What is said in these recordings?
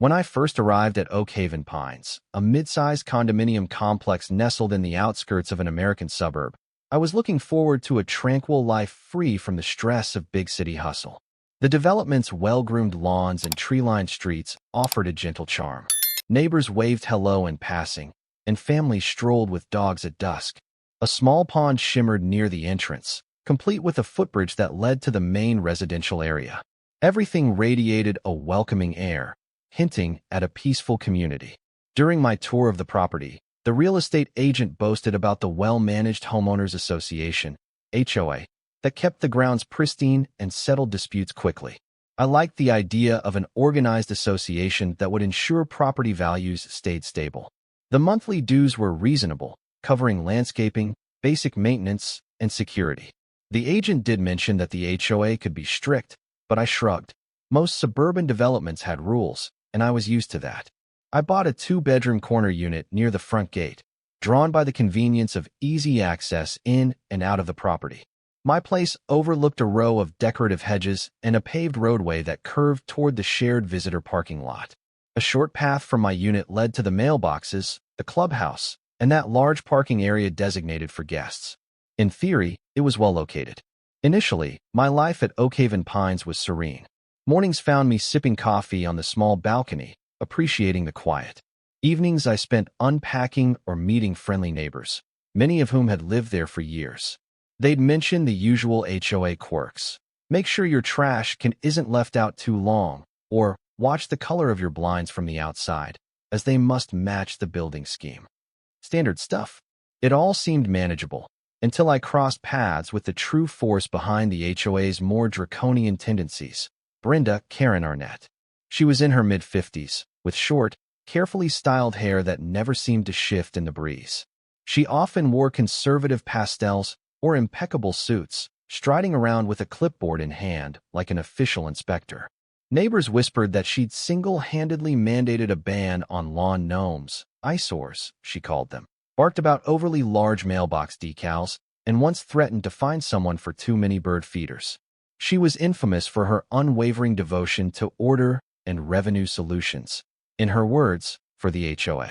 When I first arrived at Oak Haven Pines, a mid-sized condominium complex nestled in the outskirts of an American suburb, I was looking forward to a tranquil life free from the stress of big city hustle. The development's well-groomed lawns and tree-lined streets offered a gentle charm. Neighbors waved hello in passing, and families strolled with dogs at dusk. A small pond shimmered near the entrance, complete with a footbridge that led to the main residential area. Everything radiated a welcoming air, hinting at a peaceful community. During my tour of the property, the real estate agent boasted about the well-managed Homeowners Association, HOA, that kept the grounds pristine and settled disputes quickly. I liked the idea of an organized association that would ensure property values stayed stable. The monthly dues were reasonable, covering landscaping, basic maintenance, and security. The agent did mention that the HOA could be strict, but I shrugged. Most suburban developments had rules, and I was used to that. I bought a two-bedroom corner unit near the front gate, drawn by the convenience of easy access in and out of the property. My place overlooked a row of decorative hedges and a paved roadway that curved toward the shared visitor parking lot. A short path from my unit led to the mailboxes, the clubhouse, and that large parking area designated for guests. In theory, it was well located. Initially, my life at Oak Haven Pines was serene. Mornings found me sipping coffee on the small balcony, appreciating the quiet. Evenings I spent unpacking or meeting friendly neighbors, many of whom had lived there for years. They'd mention the usual HOA quirks. Make sure your trash isn't left out too long, or watch the color of your blinds from the outside, as they must match the building scheme. Standard stuff. It all seemed manageable, until I crossed paths with the true force behind the HOA's more draconian tendencies, Brenda Karen Arnett. She was in her mid-50s, with short, carefully styled hair that never seemed to shift in the breeze. She often wore conservative pastels or impeccable suits, striding around with a clipboard in hand like an official inspector. Neighbors whispered that she'd single-handedly mandated a ban on lawn gnomes, eyesores, she called them, barked about overly large mailbox decals, and once threatened to fine someone for too many bird feeders. She was infamous for her unwavering devotion to order and revenue solutions. In her words, for the HOA.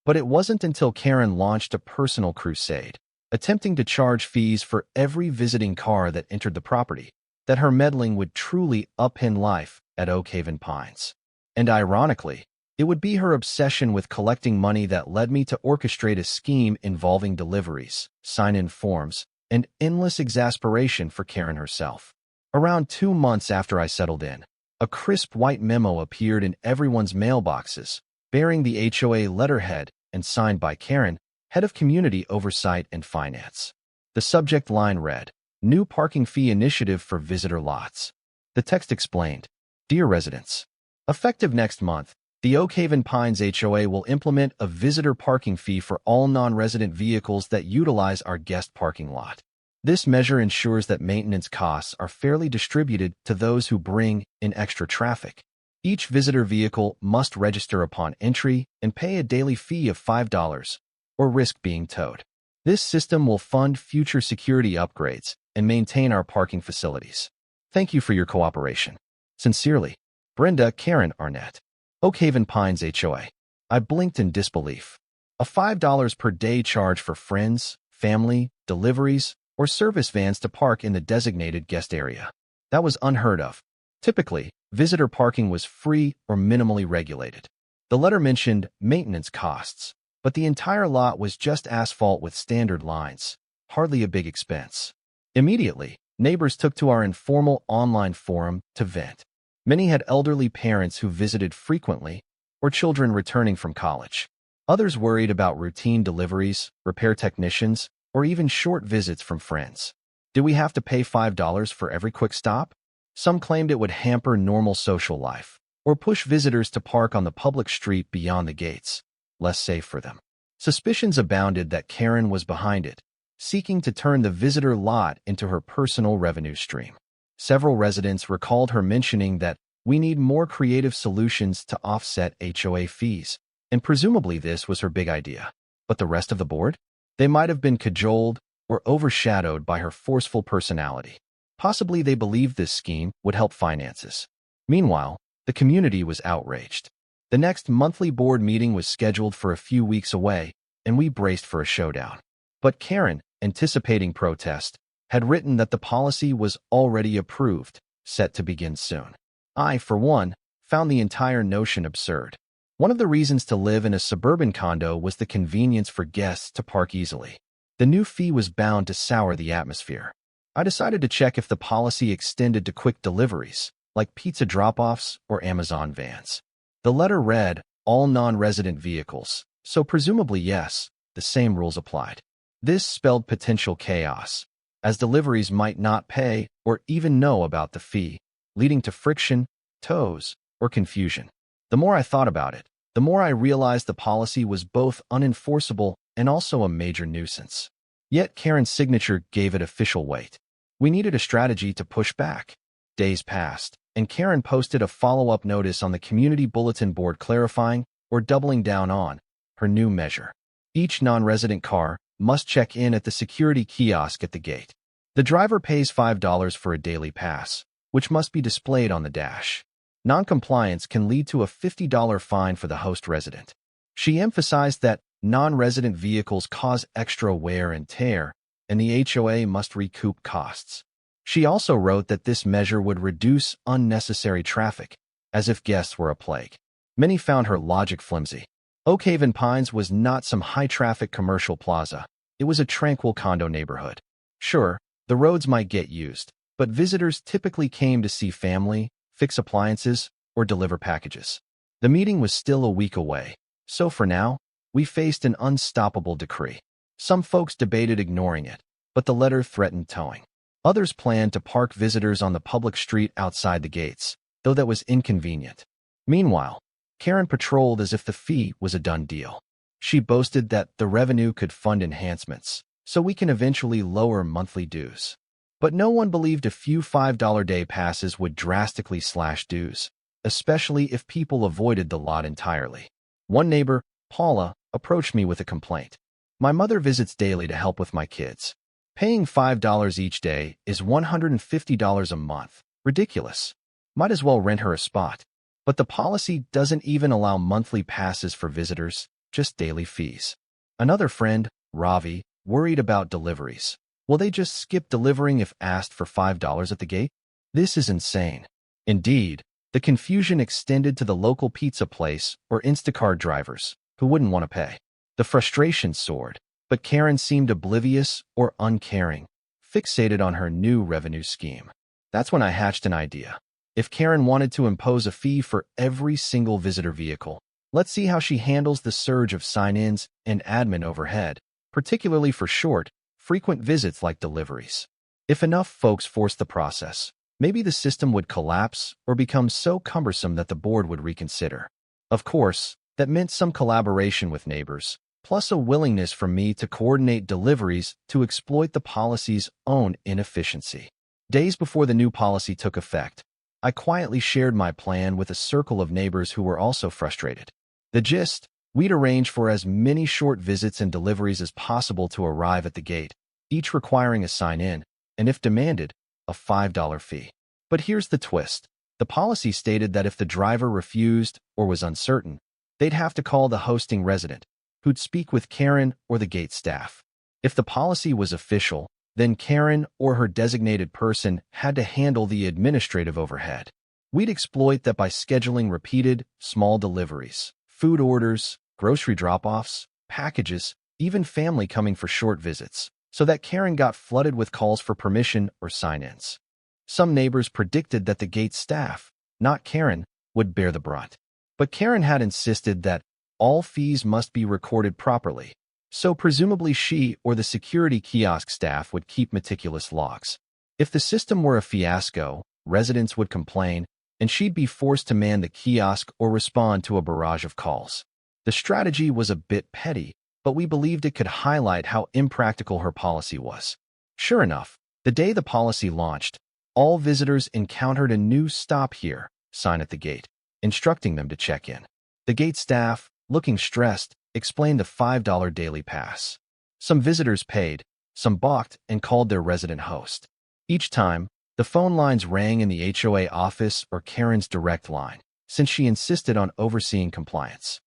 But it wasn't until Karen launched a personal crusade, attempting to charge fees for every visiting car that entered the property, that her meddling would truly upend life at Oak Haven Pines. And ironically, it would be her obsession with collecting money that led me to orchestrate a scheme involving deliveries, sign-in forms, and endless exasperation for Karen herself. Around 2 months after I settled in, a crisp white memo appeared in everyone's mailboxes, bearing the HOA letterhead and signed by Karen, Head of Community Oversight and Finance. The subject line read, New Parking Fee Initiative for Visitor Lots. The text explained, Dear residents, effective next month, the Oak Haven Pines HOA will implement a visitor parking fee for all non-resident vehicles that utilize our guest parking lot. This measure ensures that maintenance costs are fairly distributed to those who bring in extra traffic. Each visitor vehicle must register upon entry and pay a daily fee of $5, or risk being towed. This system will fund future security upgrades and maintain our parking facilities. Thank you for your cooperation. Sincerely, Brenda Karen Arnett. Oak Haven Pines HOA. I blinked in disbelief. A $5 per day charge for friends, family, deliveries, or service vans to park in the designated guest area. That was unheard of. Typically, visitor parking was free or minimally regulated. The letter mentioned maintenance costs, but the entire lot was just asphalt with standard lines, hardly a big expense. Immediately, neighbors took to our informal online forum to vent. Many had elderly parents who visited frequently, or children returning from college. Others worried about routine deliveries, repair technicians, or even short visits from friends. Do we have to pay $5 for every quick stop? Some claimed it would hamper normal social life, or push visitors to park on the public street beyond the gates, less safe for them. Suspicions abounded that Karen was behind it, seeking to turn the visitor lot into her personal revenue stream. Several residents recalled her mentioning that we need more creative solutions to offset HOA fees, and presumably this was her big idea. But the rest of the board? They might have been cajoled or overshadowed by her forceful personality. Possibly they believed this scheme would help finances. Meanwhile, the community was outraged. The next monthly board meeting was scheduled for a few weeks away, and we braced for a showdown. But Karen, anticipating protest, had written that the policy was already approved, set to begin soon. I, for one, found the entire notion absurd. One of the reasons to live in a suburban condo was the convenience for guests to park easily. The new fee was bound to sour the atmosphere. I decided to check if the policy extended to quick deliveries, like pizza drop-offs or Amazon vans. The letter read, all non-resident vehicles, so presumably yes, the same rules applied. This spelled potential chaos, as deliveries might not pay or even know about the fee, leading to friction, tows, or confusion. The more I thought about it, the more I realized the policy was both unenforceable and also a major nuisance. Yet Karen's signature gave it official weight. We needed a strategy to push back. Days passed, and Karen posted a follow-up notice on the community bulletin board clarifying or doubling down on her new measure. Each non-resident car must check in at the security kiosk at the gate. The driver pays $5 for a daily pass, which must be displayed on the dash. Non-compliance can lead to a $50 fine for the host resident. She emphasized that non-resident vehicles cause extra wear and tear, and the HOA must recoup costs. She also wrote that this measure would reduce unnecessary traffic, as if guests were a plague. Many found her logic flimsy. Oak Haven Pines was not some high-traffic commercial plaza. It was a tranquil condo neighborhood. Sure, the roads might get used, but visitors typically came to see family, fix appliances, or deliver packages. The meeting was still a week away, so for now, we faced an unstoppable decree. Some folks debated ignoring it, but the letter threatened towing. Others planned to park visitors on the public street outside the gates, though that was inconvenient. Meanwhile, Karen patrolled as if the fee was a done deal. She boasted that the revenue could fund enhancements, so we can eventually lower monthly dues. But no one believed a few $5 day passes would drastically slash dues, especially if people avoided the lot entirely. One neighbor, Paula, approached me with a complaint. My mother visits daily to help with my kids. Paying $5 each day is $150 a month. Ridiculous. Might as well rent her a spot. But the policy doesn't even allow monthly passes for visitors, just daily fees. Another friend, Ravi, worried about deliveries. Will they just skip delivering if asked for $5 at the gate? This is insane. Indeed, the confusion extended to the local pizza place or Instacart drivers, who wouldn't want to pay. The frustration soared, but Karen seemed oblivious or uncaring, fixated on her new revenue scheme. That's when I hatched an idea. If Karen wanted to impose a fee for every single visitor vehicle, let's see how she handles the surge of sign-ins and admin overhead, particularly for short, frequent visits like deliveries. If enough folks forced the process, maybe the system would collapse or become so cumbersome that the board would reconsider. Of course, that meant some collaboration with neighbors, plus a willingness from me to coordinate deliveries to exploit the policy's own inefficiency. Days before the new policy took effect, I quietly shared my plan with a circle of neighbors who were also frustrated. The gist: we'd arrange for as many short visits and deliveries as possible to arrive at the gate, each requiring a sign-in, and if demanded, a $5 fee. But here's the twist. The policy stated that if the driver refused or was uncertain, they'd have to call the hosting resident, who'd speak with Karen or the gate staff. If the policy was official, then Karen or her designated person had to handle the administrative overhead. We'd exploit that by scheduling repeated, small deliveries, food orders, grocery drop-offs, packages, even family coming for short visits, so that Karen got flooded with calls for permission or sign-ins. Some neighbors predicted that the gate staff, not Karen, would bear the brunt. But Karen had insisted that all fees must be recorded properly, so presumably she or the security kiosk staff would keep meticulous logs. If the system were a fiasco, residents would complain, and she'd be forced to man the kiosk or respond to a barrage of calls. The strategy was a bit petty, but we believed it could highlight how impractical her policy was. Sure enough, the day the policy launched, all visitors encountered a new "Stop Here" sign at the gate, instructing them to check in. The gate staff, looking stressed, explained the $5 daily pass. Some visitors paid, some balked and called their resident host. Each time, the phone lines rang in the HOA office or Karen's direct line, since she insisted on overseeing compliance.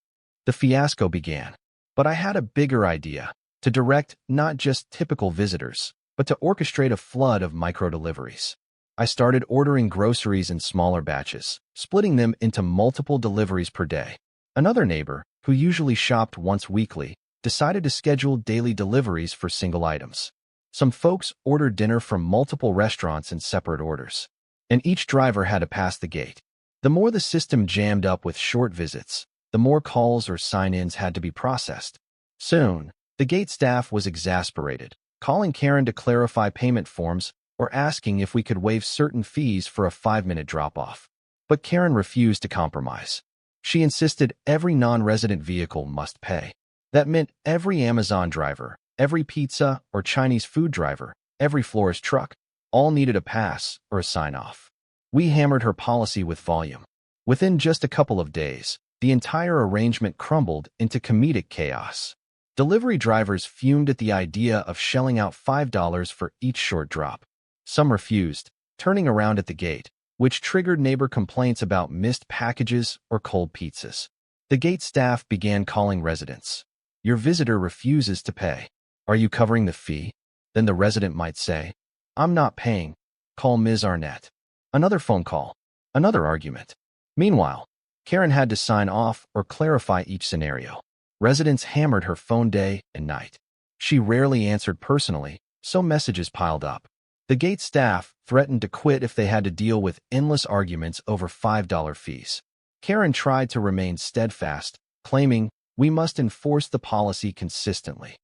The fiasco began. But I had a bigger idea, to direct not just typical visitors, but to orchestrate a flood of micro-deliveries. I started ordering groceries in smaller batches, splitting them into multiple deliveries per day. Another neighbor, who usually shopped once weekly, decided to schedule daily deliveries for single items. Some folks ordered dinner from multiple restaurants in separate orders, and each driver had to pass the gate. The more the system jammed up with short visits, the more calls or sign-ins had to be processed. Soon, the gate staff was exasperated, calling Karen to clarify payment forms or asking if we could waive certain fees for a 5-minute drop-off. But Karen refused to compromise. She insisted every non-resident vehicle must pay. That meant every Amazon driver, every pizza or Chinese food driver, every florist truck, all needed a pass or a sign-off. We hammered her policy with volume. Within just a couple of days, the entire arrangement crumbled into comedic chaos. Delivery drivers fumed at the idea of shelling out $5 for each short drop. Some refused, turning around at the gate, which triggered neighbor complaints about missed packages or cold pizzas. The gate staff began calling residents. Your visitor refuses to pay. Are you covering the fee? Then the resident might say, I'm not paying. Call Ms. Arnett. Another phone call. Another argument. Meanwhile, Karen had to sign off or clarify each scenario. Residents hammered her phone day and night. She rarely answered personally, so messages piled up. The gate staff threatened to quit if they had to deal with endless arguments over $5 fees. Karen tried to remain steadfast, claiming, we must enforce the policy consistently.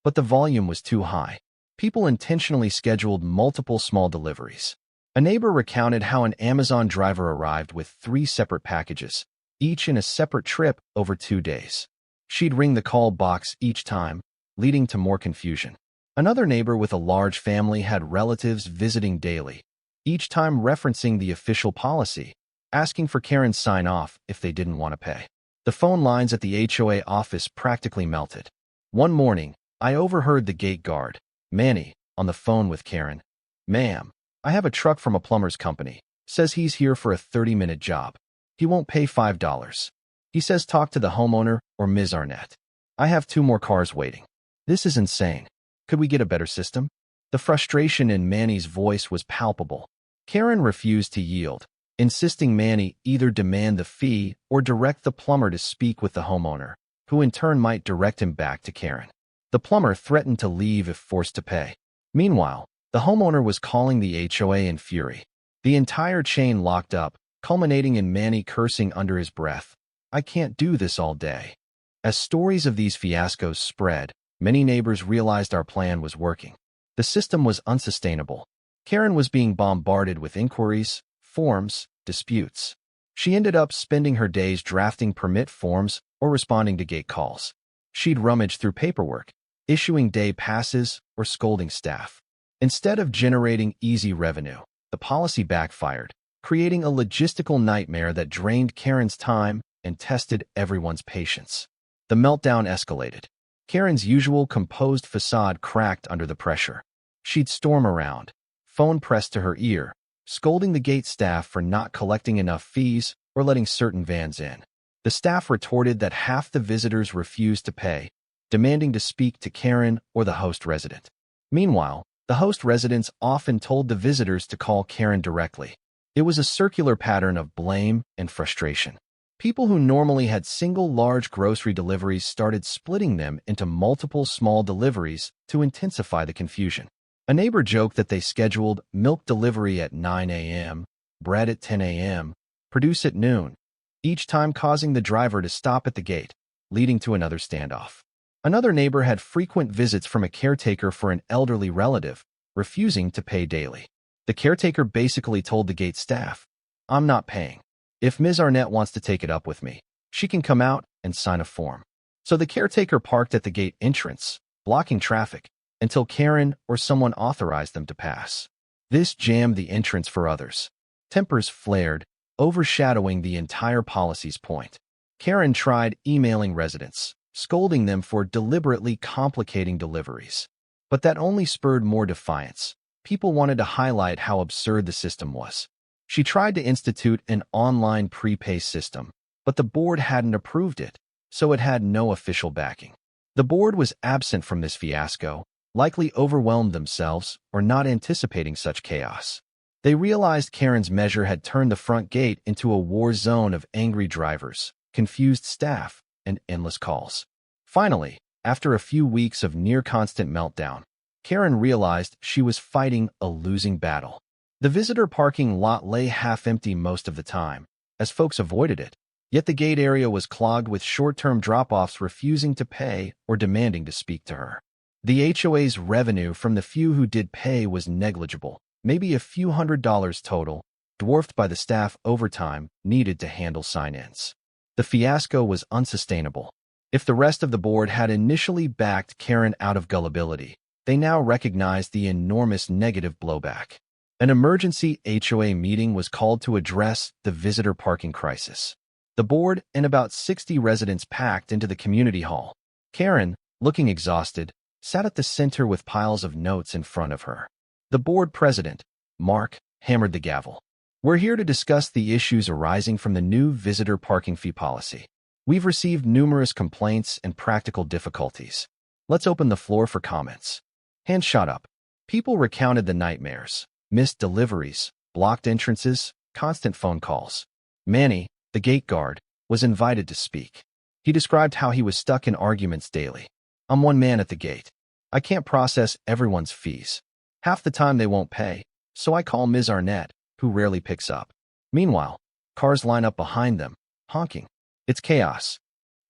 But the volume was too high. People intentionally scheduled multiple small deliveries. A neighbor recounted how an Amazon driver arrived with 3 separate packages, each in a separate trip over 2 days. She'd ring the call box each time, leading to more confusion. Another neighbor with a large family had relatives visiting daily, each time referencing the official policy, asking for Karen's sign-off if they didn't want to pay. The phone lines at the HOA office practically melted. One morning, I overheard the gate guard, Manny, on the phone with Karen. Ma'am, I have a truck from a plumber's company. Says he's here for a 30-minute job. He won't pay $5. He says talk to the homeowner or Ms. Arnett. I have 2 more cars waiting. This is insane. Could we get a better system? The frustration in Manny's voice was palpable. Karen refused to yield, insisting Manny either demand the fee or direct the plumber to speak with the homeowner, who in turn might direct him back to Karen. The plumber threatened to leave if forced to pay. Meanwhile, the homeowner was calling the HOA in fury. The entire chain locked up, culminating in Manny cursing under his breath. I can't do this all day. As stories of these fiascos spread, many neighbors realized our plan was working. The system was unsustainable. Karen was being bombarded with inquiries, forms, disputes. She ended up spending her days drafting permit forms or responding to gate calls. She'd rummage through paperwork, issuing day passes or scolding staff. Instead of generating easy revenue, the policy backfired, creating a logistical nightmare that drained Karen's time and tested everyone's patience. The meltdown escalated. Karen's usual composed facade cracked under the pressure. She'd storm around, phone pressed to her ear, scolding the gate staff for not collecting enough fees or letting certain vans in. The staff retorted that half the visitors refused to pay, demanding to speak to Karen or the host resident. Meanwhile, the host residents often told the visitors to call Karen directly. It was a circular pattern of blame and frustration. People who normally had single large grocery deliveries started splitting them into multiple small deliveries to intensify the confusion. A neighbor joked that they scheduled milk delivery at 9 a.m., bread at 10 a.m., produce at noon, each time causing the driver to stop at the gate, leading to another standoff. Another neighbor had frequent visits from a caretaker for an elderly relative, refusing to pay daily. The caretaker basically told the gate staff, I'm not paying. If Ms. Arnett wants to take it up with me, she can come out and sign a form. So the caretaker parked at the gate entrance, blocking traffic, until Karen or someone authorized them to pass. This jammed the entrance for others. Tempers flared, overshadowing the entire policy's point. Karen tried emailing residents, scolding them for deliberately complicating deliveries. But that only spurred more defiance. People wanted to highlight how absurd the system was. She tried to institute an online prepay system, but the board hadn't approved it, so it had no official backing. The board was absent from this fiasco, likely overwhelmed themselves or not anticipating such chaos. They realized Karen's measure had turned the front gate into a war zone of angry drivers, confused staff, and endless calls. Finally, after a few weeks of near-constant meltdown, Karen realized she was fighting a losing battle. The visitor parking lot lay half-empty most of the time, as folks avoided it, yet the gate area was clogged with short-term drop-offs refusing to pay or demanding to speak to her. The HOA's revenue from the few who did pay was negligible, maybe a few $100s total, dwarfed by the staff overtime needed to handle sign-ins. The fiasco was unsustainable. If the rest of the board had initially backed Karen out of gullibility, they now recognized the enormous negative blowback. An emergency HOA meeting was called to address the visitor parking crisis. The board and about 60 residents packed into the community hall. Karen, looking exhausted, sat at the center with piles of notes in front of her. The board president, Mark, hammered the gavel. "We're here to discuss the issues arising from the new visitor parking fee policy. We've received numerous complaints and practical difficulties. Let's open the floor for comments." Hands shot up. People recounted the nightmares: missed deliveries, blocked entrances, constant phone calls. Manny, the gate guard, was invited to speak. He described how he was stuck in arguments daily. "I'm one man at the gate. I can't process everyone's fees. Half the time they won't pay, so I call Ms. Arnett, who rarely picks up. Meanwhile, cars line up behind them, honking. It's chaos."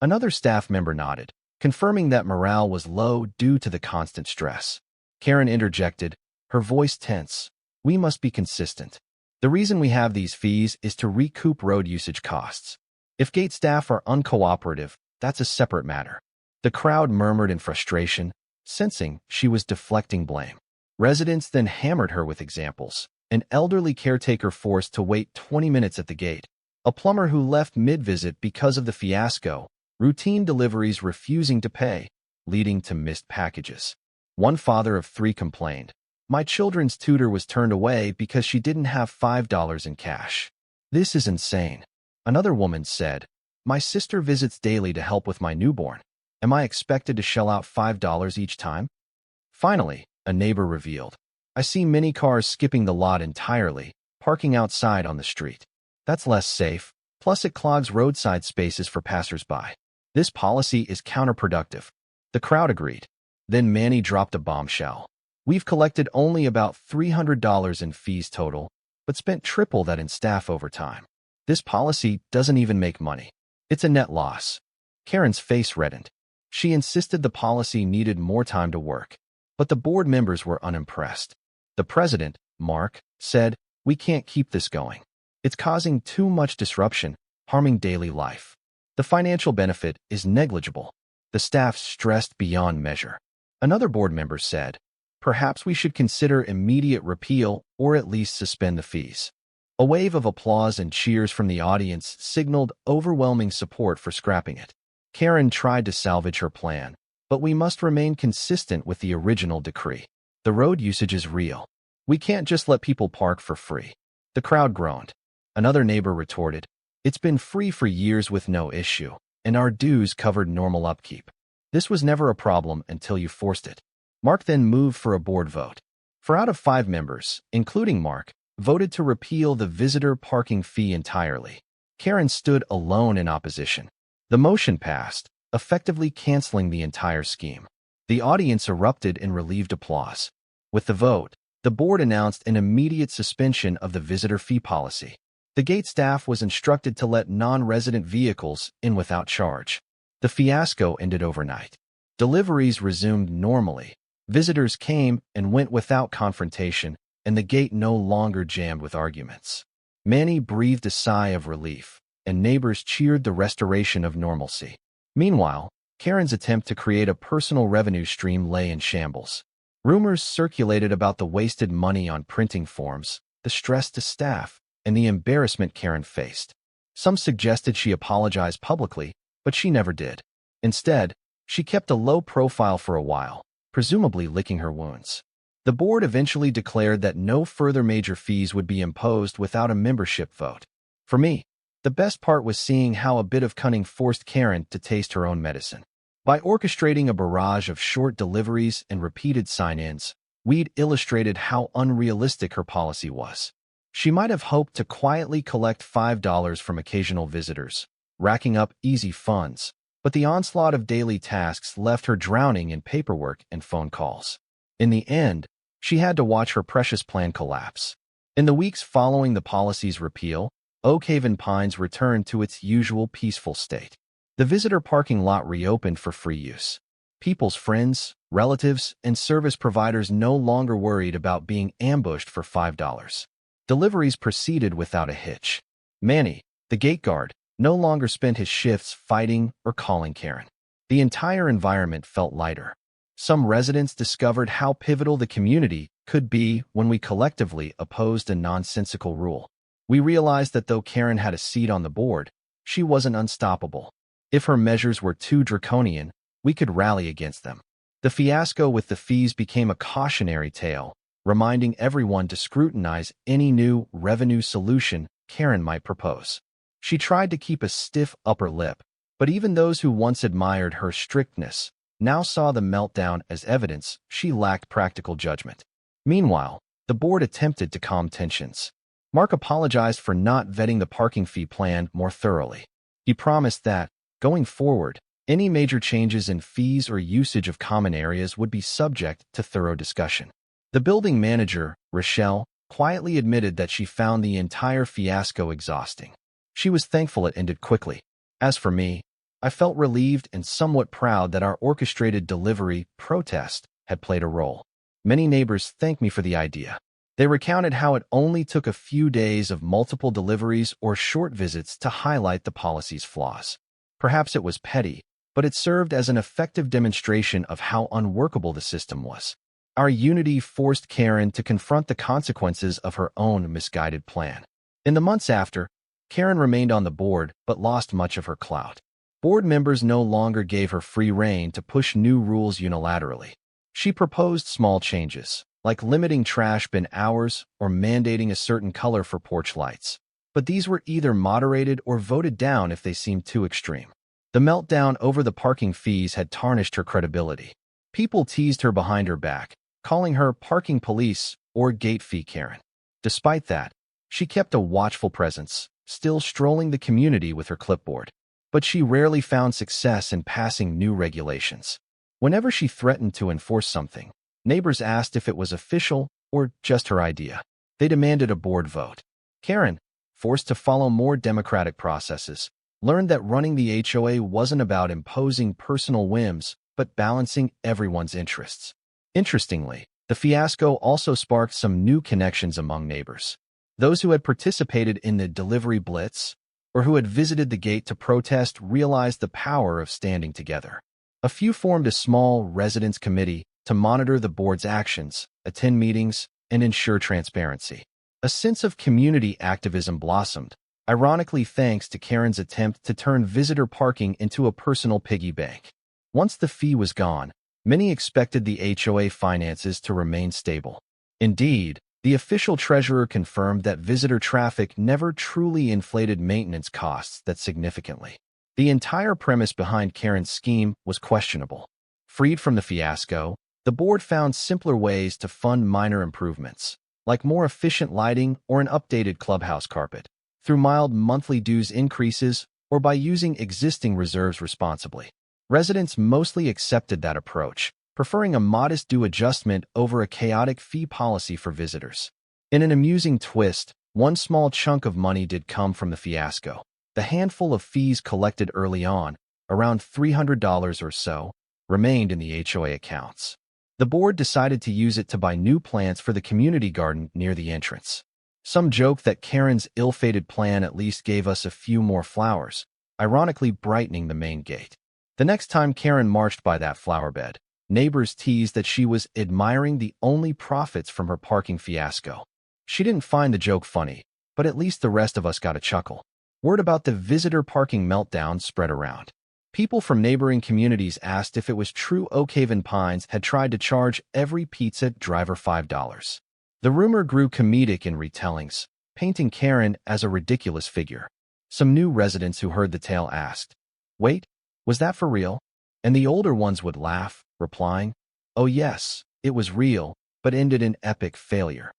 Another staff member nodded, confirming that morale was low due to the constant stress. Karen interjected, her voice tense. "We must be consistent. The reason we have these fees is to recoup road usage costs. If gate staff are uncooperative, that's a separate matter." The crowd murmured in frustration, sensing she was deflecting blame. Residents then hammered her with examples: an elderly caretaker forced to wait 20 minutes at the gate, a plumber who left mid-visit because of the fiasco, routine deliveries refusing to pay, leading to missed packages. One father of 3 complained, "My children's tutor was turned away because she didn't have $5 in cash. This is insane." Another woman said, "My sister visits daily to help with my newborn. Am I expected to shell out $5 each time?" Finally, a neighbor revealed, "I see many cars skipping the lot entirely, parking outside on the street. That's less safe, plus it clogs roadside spaces for passersby. This policy is counterproductive." The crowd agreed. Then Manny dropped a bombshell. "We've collected only about $300 in fees total, but spent triple that in staff overtime. This policy doesn't even make money. It's a net loss." Karen's face reddened. She insisted the policy needed more time to work, but the board members were unimpressed. The president, Mark, said, "We can't keep this going. It's causing too much disruption, harming daily life. The financial benefit is negligible." The staff stressed beyond measure. Another board member said, "Perhaps we should consider immediate repeal or at least suspend the fees." A wave of applause and cheers from the audience signaled overwhelming support for scrapping it. Karen tried to salvage her plan, but we must remain consistent with the original decree. The road usage is real. We can't just let people park for free. The crowd groaned. Another neighbor retorted, "It's been free for years with no issue, and our dues covered normal upkeep. This was never a problem until you forced it." Mark then moved for a board vote. 4 out of 5 members, including Mark, voted to repeal the visitor parking fee entirely. Karen stood alone in opposition. The motion passed, effectively canceling the entire scheme. The audience erupted in relieved applause. With the vote, the board announced an immediate suspension of the visitor fee policy. The gate staff was instructed to let non-resident vehicles in without charge. The fiasco ended overnight. Deliveries resumed normally. Visitors came and went without confrontation, and the gate no longer jammed with arguments. Manny breathed a sigh of relief, and neighbors cheered the restoration of normalcy. Meanwhile, Karen's attempt to create a personal revenue stream lay in shambles. Rumors circulated about the wasted money on printing forms, the stress to staff, and the embarrassment Karen faced. Some suggested she apologize publicly, but she never did. Instead, she kept a low profile for a while, presumably licking her wounds. The board eventually declared that no further major fees would be imposed without a membership vote. For me, the best part was seeing how a bit of cunning forced Karen to taste her own medicine. By orchestrating a barrage of short deliveries and repeated sign-ins, we'd illustrated how unrealistic her policy was. She might have hoped to quietly collect $5 from occasional visitors, racking up easy funds, but the onslaught of daily tasks left her drowning in paperwork and phone calls. In the end, she had to watch her precious plan collapse. In the weeks following the policy's repeal, Oakhaven Pines returned to its usual peaceful state. The visitor parking lot reopened for free use. People's friends, relatives, and service providers no longer worried about being ambushed for $5. Deliveries proceeded without a hitch. Manny, the gate guard, no longer spent his shifts fighting or calling Karen. The entire environment felt lighter. Some residents discovered how pivotal the community could be when we collectively opposed a nonsensical rule. We realized that though Karen had a seat on the board, she wasn't unstoppable. If her measures were too draconian, we could rally against them. The fiasco with the fees became a cautionary tale, reminding everyone to scrutinize any new revenue solution Karen might propose. She tried to keep a stiff upper lip, but even those who once admired her strictness now saw the meltdown as evidence she lacked practical judgment. Meanwhile, the board attempted to calm tensions. Mark apologized for not vetting the parking fee plan more thoroughly. He promised that, going forward, any major changes in fees or usage of common areas would be subject to thorough discussion. The building manager, Rochelle, quietly admitted that she found the entire fiasco exhausting. She was thankful it ended quickly. As for me, I felt relieved and somewhat proud that our orchestrated delivery protest had played a role. Many neighbors thanked me for the idea. They recounted how it only took a few days of multiple deliveries or short visits to highlight the policy's flaws. Perhaps it was petty, but it served as an effective demonstration of how unworkable the system was. Our unity forced Karen to confront the consequences of her own misguided plan. In the months after, Karen remained on the board but lost much of her clout. Board members no longer gave her free rein to push new rules unilaterally. She proposed small changes, like limiting trash bin hours or mandating a certain color for porch lights. But these were either moderated or voted down if they seemed too extreme. The meltdown over the parking fees had tarnished her credibility. People teased her behind her back, calling her parking police or gate fee Karen. Despite that, she kept a watchful presence, still strolling the community with her clipboard. But she rarely found success in passing new regulations. Whenever she threatened to enforce something, neighbors asked if it was official or just her idea. They demanded a board vote. Karen, forced to follow more democratic processes, learned that running the HOA wasn't about imposing personal whims, but balancing everyone's interests. Interestingly, the fiasco also sparked some new connections among neighbors. Those who had participated in the delivery blitz or who had visited the gate to protest realized the power of standing together. A few formed a small residents' committee to monitor the board's actions, attend meetings, and ensure transparency. A sense of community activism blossomed, ironically thanks to Karen's attempt to turn visitor parking into a personal piggy bank. Once the fee was gone, many expected the HOA finances to remain stable. Indeed, the official treasurer confirmed that visitor traffic never truly inflated maintenance costs that significantly. The entire premise behind Karen's scheme was questionable. Freed from the fiasco, the board found simpler ways to fund minor improvements, like more efficient lighting or an updated clubhouse carpet, through mild monthly dues increases or by using existing reserves responsibly. Residents mostly accepted that approach, preferring a modest due adjustment over a chaotic fee policy for visitors. In an amusing twist, one small chunk of money did come from the fiasco. The handful of fees collected early on, around $300 or so, remained in the HOA accounts. The board decided to use it to buy new plants for the community garden near the entrance. Some joke that Karen's ill-fated plan at least gave us a few more flowers, ironically brightening the main gate. The next time Karen marched by that flower bed, neighbors teased that she was admiring the only profits from her parking fiasco. She didn't find the joke funny, but at least the rest of us got a chuckle. Word about the visitor parking meltdown spread around. People from neighboring communities asked if it was true Oak Haven Pines had tried to charge every pizza driver $5. The rumor grew comedic in retellings, painting Karen as a ridiculous figure. Some new residents who heard the tale asked, "Wait, was that for real?" And the older ones would laugh, replying, "Oh yes, it was real," but ended in epic failure.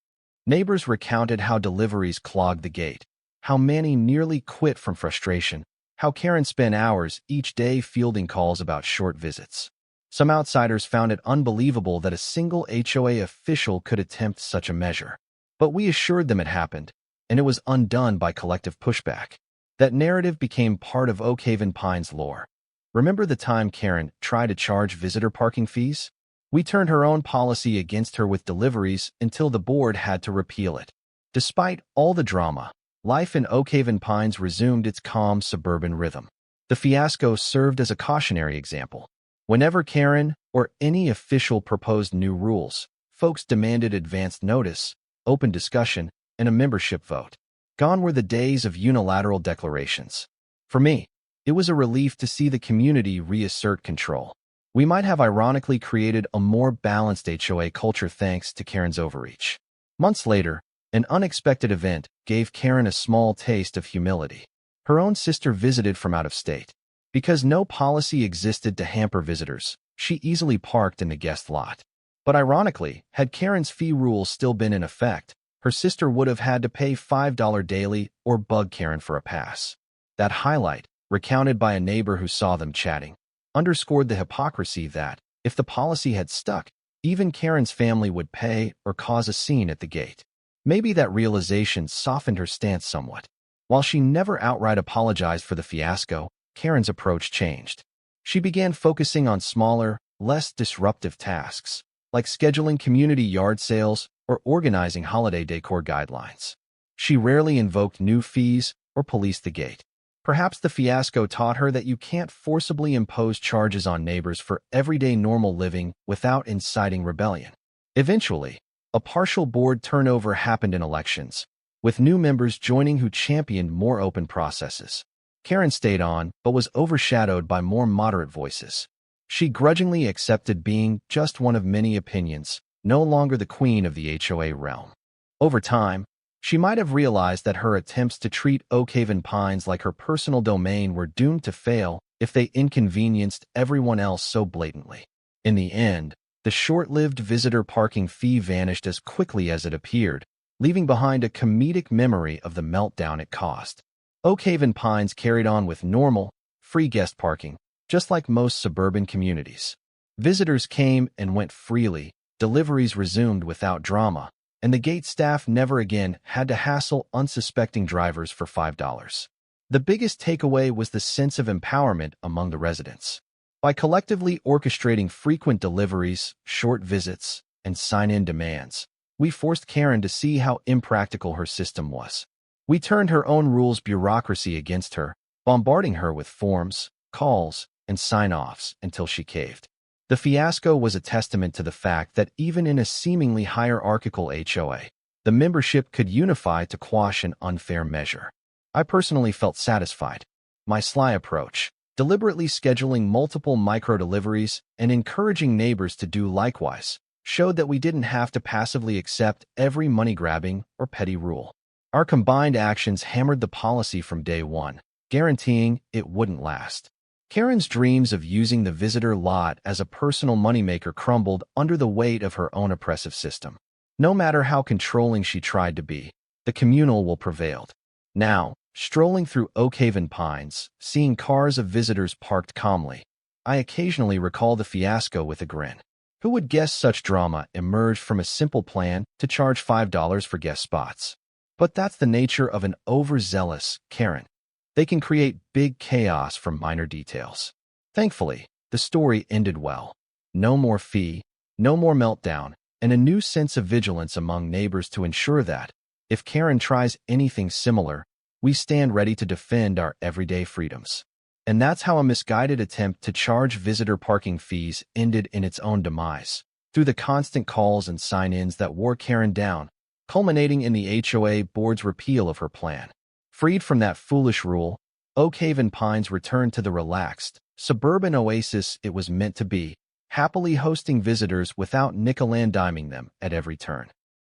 Neighbors recounted how deliveries clogged the gate, how Manny nearly quit from frustration, how Karen spent hours each day fielding calls about short visits. Some outsiders found it unbelievable that a single HOA official could attempt such a measure. But we assured them it happened, and it was undone by collective pushback. That narrative became part of Oak Haven Pines lore. Remember the time Karen tried to charge visitor parking fees? We turned her own policy against her with Deliveries until the board had to repeal it. Despite all the drama, life in Oak Haven Pines resumed its calm suburban rhythm. The fiasco served as a cautionary example. Whenever Karen or any official proposed new rules, folks demanded advanced notice, open discussion, and a membership vote. Gone were the days of unilateral declarations. For me, it was a relief to see the community reassert control. We might have ironically created a more balanced HOA culture thanks to Karen's overreach. Months later, an unexpected event gave Karen a small taste of humility. Her own sister visited from out of state. Because no policy existed to hamper visitors, she easily parked in the guest lot. But ironically, had Karen's fee rules still been in effect, her sister would have had to pay $5 daily or bug Karen for a pass. That highlight, recounted by a neighbor who saw them chatting, underscored the hypocrisy that, if the policy had stuck, even Karen's family would pay or cause a scene at the gate. Maybe that realization softened her stance somewhat. While she never outright apologized for the fiasco, Karen's approach changed. She began focusing on smaller, less disruptive tasks, like scheduling community yard sales or organizing holiday decor guidelines. She rarely invoked new fees or policed the gate. Perhaps the fiasco taught her that you can't forcibly impose charges on neighbors for everyday normal living without inciting rebellion. Eventually, a partial board turnover happened in elections, with new members joining who championed more open processes. Karen stayed on, but was overshadowed by more moderate voices. She grudgingly accepted being just one of many opinions, no longer the queen of the HOA realm. Over time, she might have realized that her attempts to treat Oak Haven Pines like her personal domain were doomed to fail if they inconvenienced everyone else so blatantly. In the end, the short-lived visitor parking fee vanished as quickly as it appeared, leaving behind a comedic memory of the meltdown it caused. Oak Haven Pines carried on with normal, free guest parking, just like most suburban communities. Visitors came and went freely, deliveries resumed without drama, and the gate staff never again had to hassle unsuspecting drivers for $5. The biggest takeaway was the sense of empowerment among the residents. By collectively orchestrating frequent deliveries, short visits, and sign-in demands, we forced Karen to see how impractical her system was. We turned her own rules bureaucracy against her, bombarding her with forms, calls, and sign-offs until she caved. The fiasco was a testament to the fact that even in a seemingly hierarchical HOA, the membership could unify to quash an unfair measure. I personally felt satisfied. My sly approach, deliberately scheduling multiple micro-deliveries and encouraging neighbors to do likewise, showed that we didn't have to passively accept every money-grabbing or petty rule. Our combined actions hammered the policy from day one, guaranteeing it wouldn't last. Karen's dreams of using the visitor lot as a personal moneymaker crumbled under the weight of her own oppressive system. No matter how controlling she tried to be, the communal will prevailed. Now, strolling through Oak Haven Pines, seeing cars of visitors parked calmly, I occasionally recall the fiasco with a grin. Who would guess such drama emerged from a simple plan to charge $5 for guest spots? But that's the nature of an overzealous Karen. They can create big chaos from minor details. Thankfully, the story ended well. No more fee, no more meltdown, and a new sense of vigilance among neighbors to ensure that, if Karen tries anything similar, we stand ready to defend our everyday freedoms. And that's how a misguided attempt to charge visitor parking fees ended in its own demise, through the constant calls and sign-ins that wore Karen down, culminating in the HOA board's repeal of her plan. Freed from that foolish rule, Oak Haven Pines returned to the relaxed, Suburban oasis it was meant to be, happily hosting visitors without nickel-and-diming them at every turn.